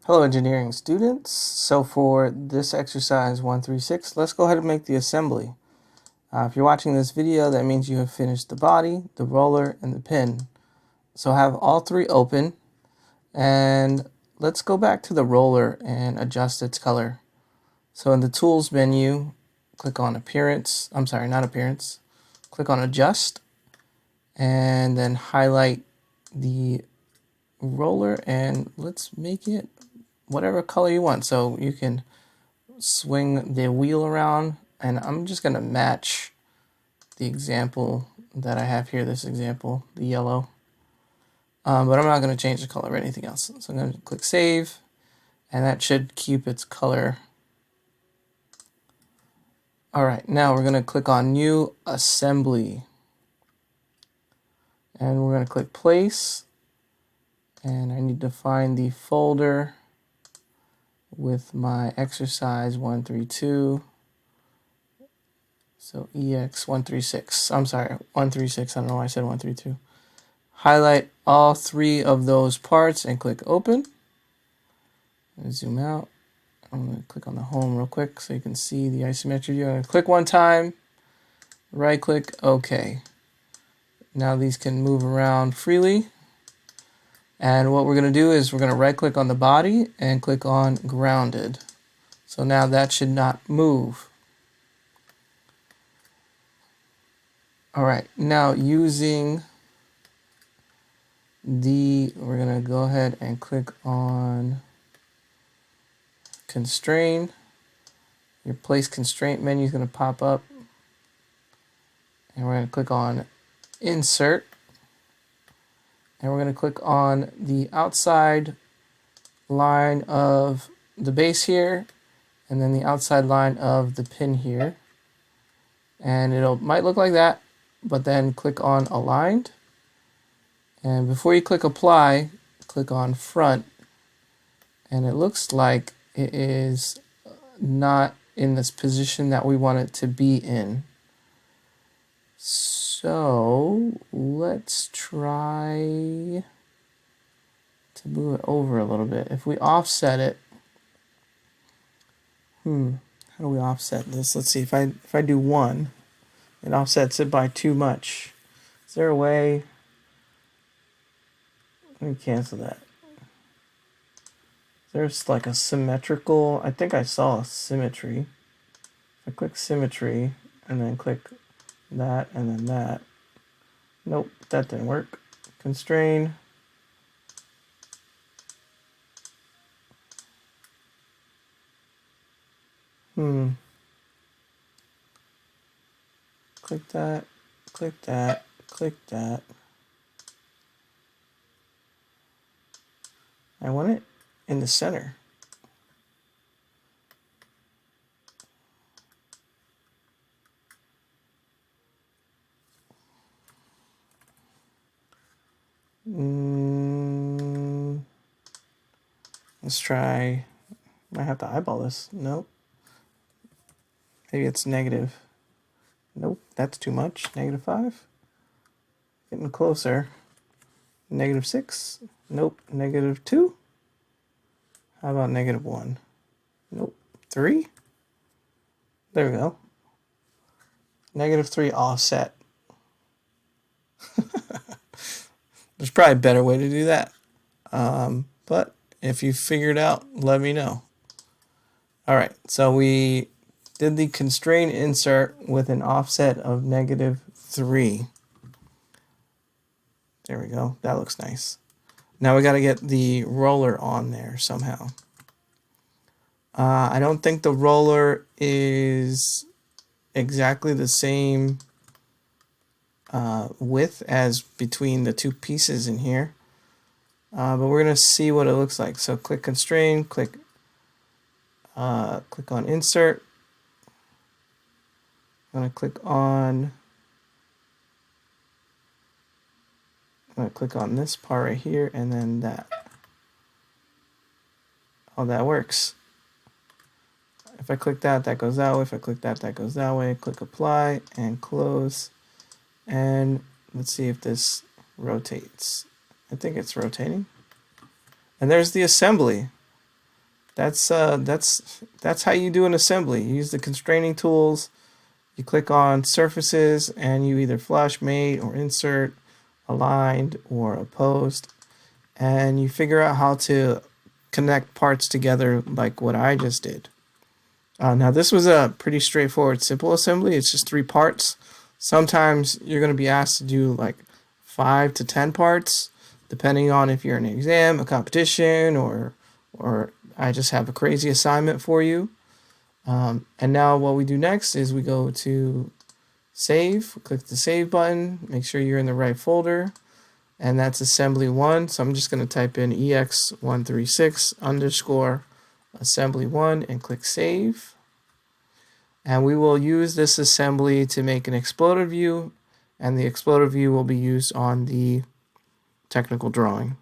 Hello engineering students. So for this exercise 136, let's go ahead and make the assembly. If you're watching this video, that means you have finished the body, the roller, and the pin. So have all three open, and let's go back to the roller and adjust its color. So in the tools menu, click on appearance, not appearance, click on adjust, and then highlight the roller, and let's make it whatever color you want. So you can swing the wheel around, and I'm just going to match the example that I have here, this example, the yellow. But I'm not going to change the color or anything else. So I'm going to click save, and that should keep its color. Alright, now we're going to click on new assembly. And we're going to click place, and I need to find the folder with my exercise 132. So Ex136, 136, I don't know why I said 132. Highlight all three of those parts and click open. Zoom out. I'm going to click on the home real quick so you can see the isometric view. I'm going to click one time, right click, OK. Now these can move around freely. And what we're going to do is we're going to right click on the body and click on grounded. So now that should not move. Alright, now using we're going to go ahead and click on constrain. Your place constraint menu is going to pop up. And we're going to click on insert. And we're going to click on the outside line of the base here, and then the outside line of the pin here. And might look like that, but then click on aligned. And before you click apply, click on front. And it looks like it is not in this position that we want it to be in. So let's try to move it over a little bit. If we offset it, how do we offset this? Let's see, if I do 1, it offsets it by too much. Is there a way? Let me cancel that. There's like a symmetrical, I think I saw a symmetry. If I click symmetry and then click that and then that. Nope, that didn't work. Constrain. Click that, click that, click that. I want it in the center. Let's try, might have to eyeball this. Nope. Maybe it's negative. Nope, that's too much. -5. Getting closer. -6. Nope. -2. How about -1? Nope. 3. There we go. -3 offset. There's probably a better way to do that. But if you figure it out, let me know. Alright, so we did the constrain insert with an offset of -3. There we go. That looks nice. Now we got to get the roller on there somehow. I don't think the roller is exactly the same width as between the two pieces in here. But we're going to see what it looks like. So click constrain, click on insert. I'm going to click on this part right here and then that. Oh, that works. If I click that, that goes that way. If I click that, that goes that way. Click apply and close. And let's see if this rotates. I think it's rotating. And there's the assembly. that's how you do an assembly. You use the constraining tools. You click on surfaces and you either flush, mate, or insert, aligned, or opposed, and you figure out how to connect parts together like what I just did. Now this was a pretty straightforward, simple assembly. It's just 3 parts. Sometimes you're going to be asked to do like 5 to 10 parts, depending on if you're in an exam, a competition, or I just have a crazy assignment for you. And now what we do next is we go to save, click the save button, make sure you're in the right folder, and that's assembly 1. So I'm just going to type in Ex136 _ assembly 1 and click save. And we will use this assembly to make an exploder view, and the exploder view will be used on the technical drawing.